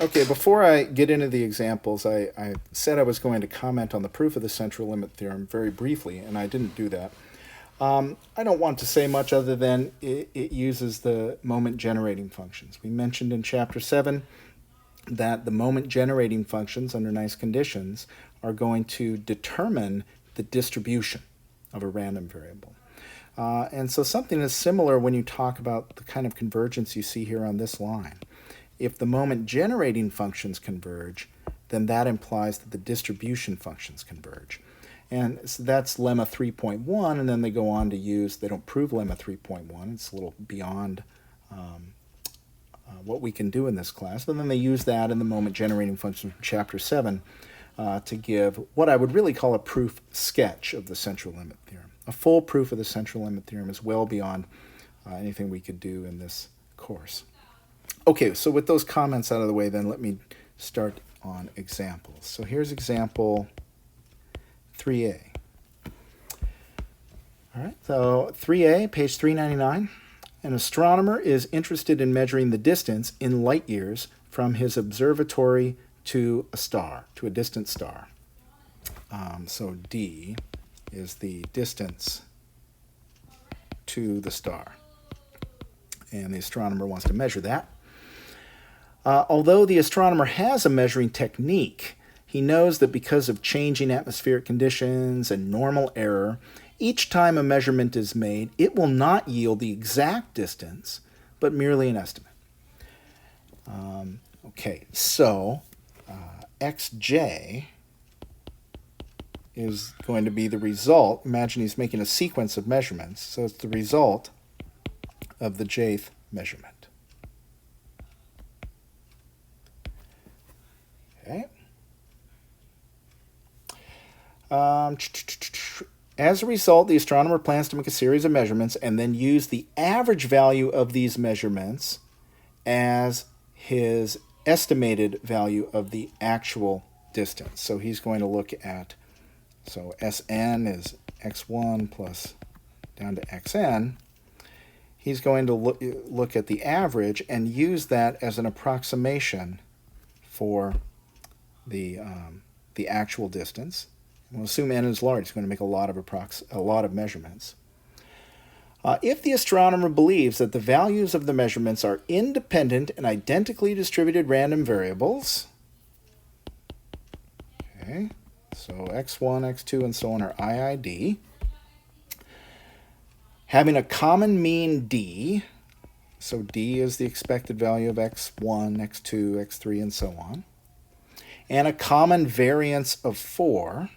Okay, before I get into the examples, I said I was going to comment on the proof of the central limit theorem very briefly, and I didn't do that. I don't want to say much other than it uses the moment generating functions. We mentioned in chapter 7 that the moment generating functions under nice conditions are going to determine the distribution of a random variable. And so something is similar when you talk about the kind of convergence you see here on this line. If the moment generating functions converge, then that implies that the distribution functions converge. And so that's lemma 3.1, and then they go on to use, they don't prove lemma 3.1, it's a little beyond what we can do in this class, but then they use that in the moment generating function from chapter 7 to give what I would really call a proof sketch of the central limit theorem. A full proof of the central limit theorem is well beyond anything we could do in this course. Okay, so with those comments out of the way, then let me start on examples. So here's example 3a. All right, so 3a, page 399. An astronomer is interested in measuring the distance in light years from his observatory to a star, to a distant star. So d is the distance to the star. And the astronomer wants to measure that. Although the astronomer has a measuring technique, he knows that because of changing atmospheric conditions and normal error, each time a measurement is made, it will not yield the exact distance, but merely an estimate. Okay, so xj is going to be the result. Imagine he's making a sequence of measurements, so it's the result of the jth measurement. Okay. As a result, the astronomer plans to make a series of measurements and then use the average value of these measurements as his estimated value of the actual distance. So he's going to look at, so Sn is x1 plus down to xn. He's going to look at the average and use that as an approximation for the actual distance. We'll assume n is large. He's going to make a lot of measurements. If the astronomer believes that the values of the measurements are independent and identically distributed random variables, okay, so x1, x2, and so on are IID, having a common mean d, so d is the expected value of x1, x2, x3, and so on, and a common variance of 4.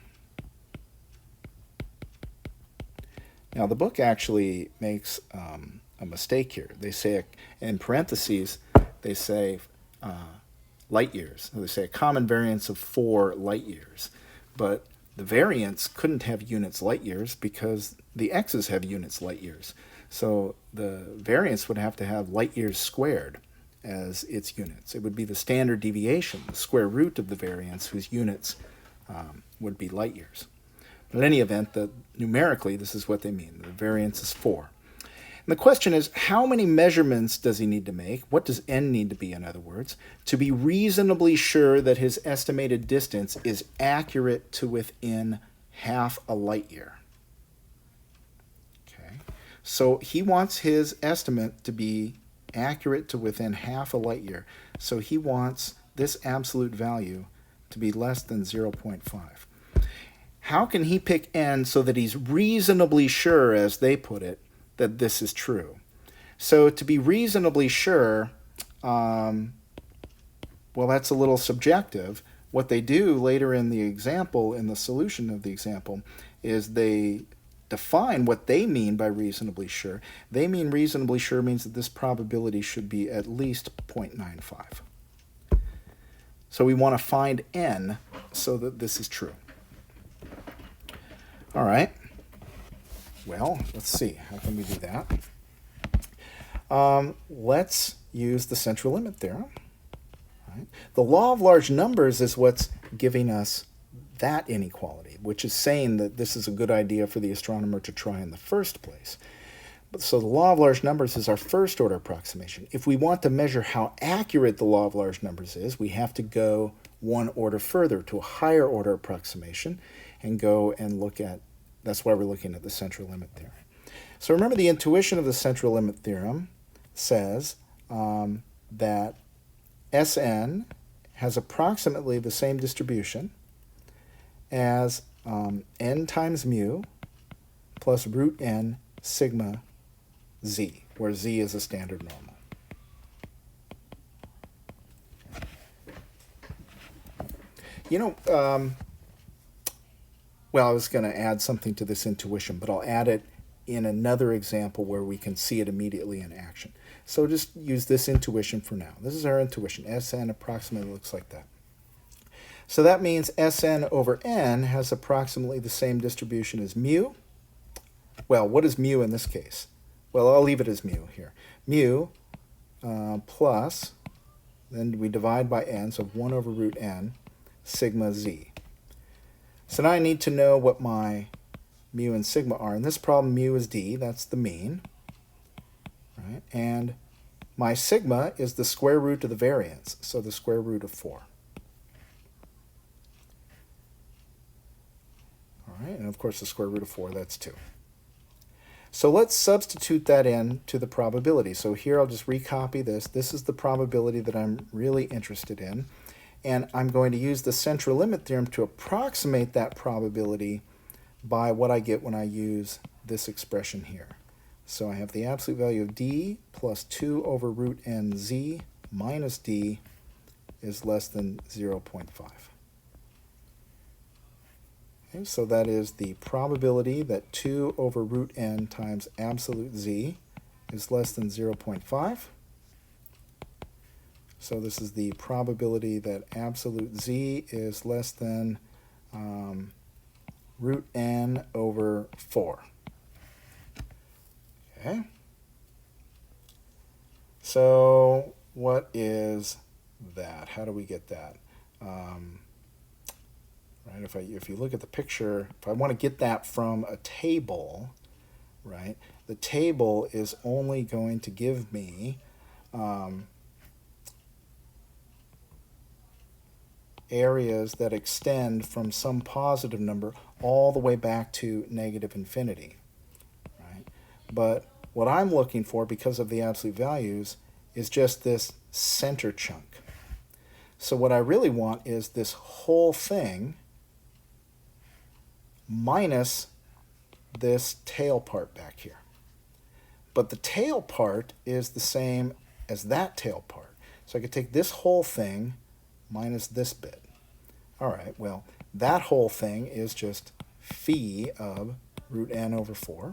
Now, the book actually makes a mistake here. They say, in parentheses, they say light years. They say a common variance of 4 light years. But the variance couldn't have units light years because the x's have units light years. So the variance would have to have light years squared as its units. It would be the standard deviation, the square root of the variance, whose units would be light years. But in any event, numerically, this is what they mean. The variance is 4. And the question is, how many measurements does he need to make? What does n need to be, in other words, to be reasonably sure that his estimated distance is accurate to within half a light year? Okay. So he wants his estimate to be accurate to within half a light year. So he wants this absolute value to be less than 0.5. How can he pick n so that he's reasonably sure, as they put it, that this is true? So to be reasonably sure, well, that's a little subjective. What they do later in the example, in the solution of the example, is they define what they mean by reasonably sure. They mean reasonably sure means that this probability should be at least 0.95. So we want to find n so that this is true. All right. Well, let's see. How can we do that? Let's use the central limit theorem. Right. The law of large numbers is what's giving us that inequality, which is saying that this is a good idea for the astronomer to try in the first place. So the law of large numbers is our first order approximation. If we want to measure how accurate the law of large numbers is, we have to go one order further to a higher order approximation and go and look at, that's why we're looking at the central limit theorem. So remember, the intuition of the central limit theorem says that Sn has approximately the same distribution as n times mu plus root n sigma z, where z is a standard normal. You know, well, I was going to add something to this intuition, but I'll add it in another example where we can see it immediately in action. So just use this intuition for now. This is our intuition. Sn approximately looks like that. So that means Sn over n has approximately the same distribution as mu. Well, what is mu in this case? Well, I'll leave it as mu here. Mu plus, then we divide by n, so 1 over root n, sigma z. So now I need to know what my mu and sigma are. In this problem, mu is d, that's the mean. Right? And my sigma is the square root of the variance, so the square root of 4. All right, and of course the square root of 4, that's 2. So let's substitute that in to the probability. So here I'll just recopy this. This is the probability that I'm really interested in. And I'm going to use the central limit theorem to approximate that probability by what I get when I use this expression here. So I have the absolute value of d plus 2 over root n z minus d is less than 0.5. Okay, so that is the probability that 2 over root n times absolute z is less than 0.5. So this is the probability that absolute z is less than root n over 4. Okay. So what is that? How do we get that? Right, if you look at the picture, if I want to get that from a table, right, the table is only going to give me areas that extend from some positive number all the way back to negative infinity. Right? But what I'm looking for, because of the absolute values, is just this center chunk. So what I really want is this whole thing minus this tail part back here. But the tail part is the same as that tail part. So I could take this whole thing minus this bit. All right, well, that whole thing is just phi of root n over 4.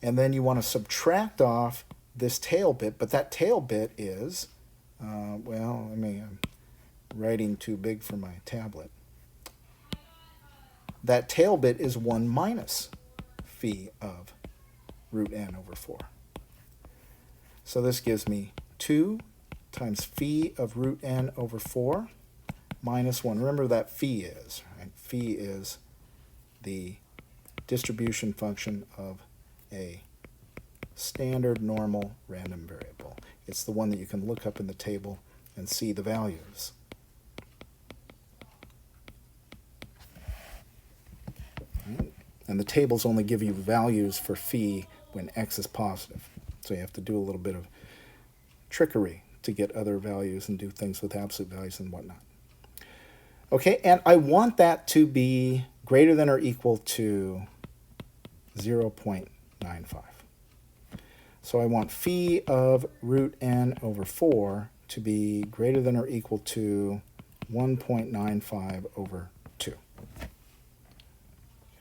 And then you want to subtract off this tail bit, but that tail bit is, well, I'm writing too big for my tablet. That tail bit is 1 minus phi of root n over 4. So this gives me 2 times phi of root n over 4 minus 1. Remember that phi is, right? Phi is the distribution function of a standard normal random variable. It's the one that you can look up in the table and see the values. And the tables only give you values for phi when x is positive. So you have to do a little bit of trickery to get other values and do things with absolute values and whatnot. Okay, and I want that to be greater than or equal to 0.95. So I want phi of root n over 4 to be greater than or equal to 1.95 over 2.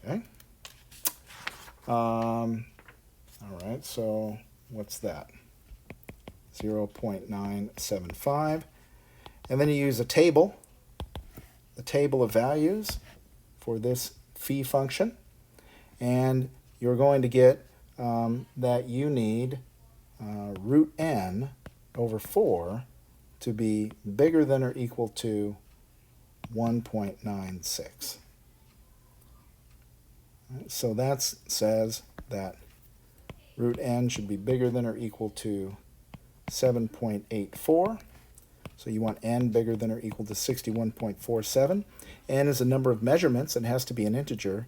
Okay. All right, so what's that? 0.975. And then you use a table, the table of values for this phi function. And you're going to get that you need root n over 4 to be bigger than or equal to 1.96. So that says that Root n should be bigger than or equal to 7.84. So you want n bigger than or equal to 61.47. N is a number of measurements and has to be an integer,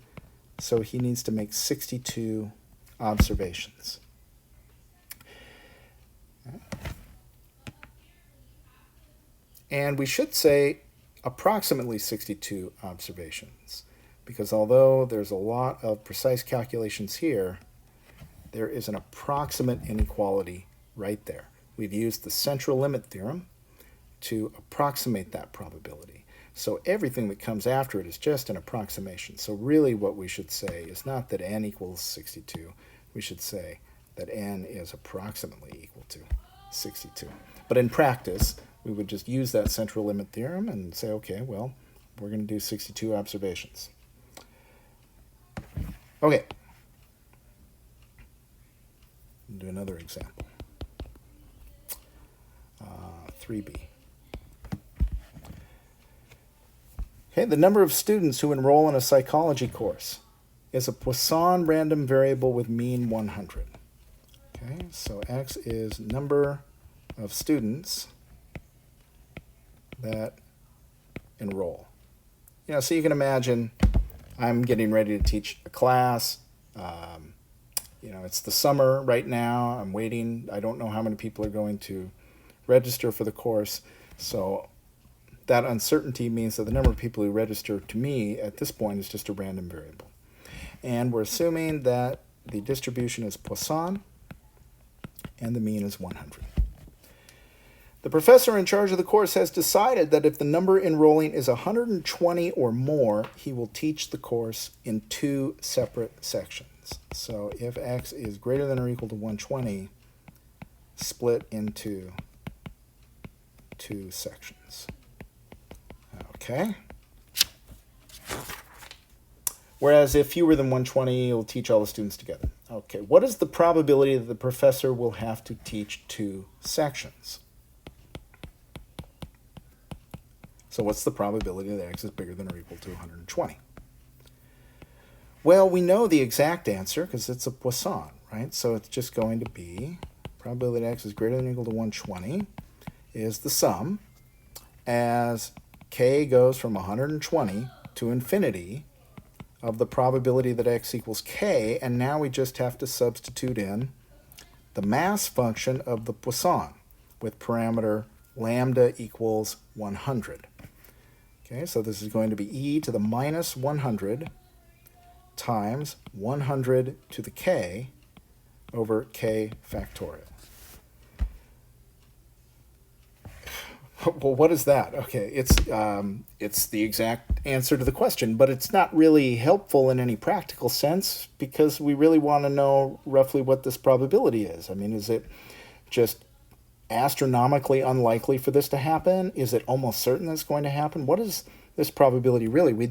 so he needs to make 62 observations. And we should say approximately 62 observations, because although there's a lot of precise calculations here, there is an approximate inequality right there. We've used the central limit theorem to approximate that probability. So everything that comes after it is just an approximation. So really what we should say is not that n equals 62. We should say that n is approximately equal to 62. But in practice, we would just use that central limit theorem and say, okay, well, we're going to do 62 observations. Okay. We'll do another example. 3b. Okay, the number of students who enroll in a psychology course is a Poisson random variable with mean 100. Okay, so x is number of students that enroll. So you can imagine I'm getting ready to teach a class. It's the summer right now. I'm waiting. I don't know how many people are going to register for the course. So that uncertainty means that the number of people who register to me at this point is just a random variable. And we're assuming that the distribution is Poisson and the mean is 100. The professor in charge of the course has decided that if the number enrolling is 120 or more, he will teach the course in 2 separate sections. So if x is greater than or equal to 120, split into 2 sections. Okay. Whereas if fewer than 120, he'll teach all the students together. Okay, what is the probability that the professor will have to teach 2 sections? So what's the probability that x is bigger than or equal to 120? Well, we know the exact answer because it's a Poisson, right? So it's just going to be probability that x is greater than or equal to 120 is the sum as k goes from 120 to infinity of the probability that x equals k, and now we just have to substitute in the mass function of the Poisson with parameter lambda equals 100. Okay, so this is going to be e to the minus 100 times 100 to the k over k factorial. Well, what is that? Okay, it's the exact answer to the question, but it's not really helpful in any practical sense because we really want to know roughly what this probability is. I mean, is it just astronomically unlikely for this to happen? Is it almost certain that it's going to happen? What is this probability really?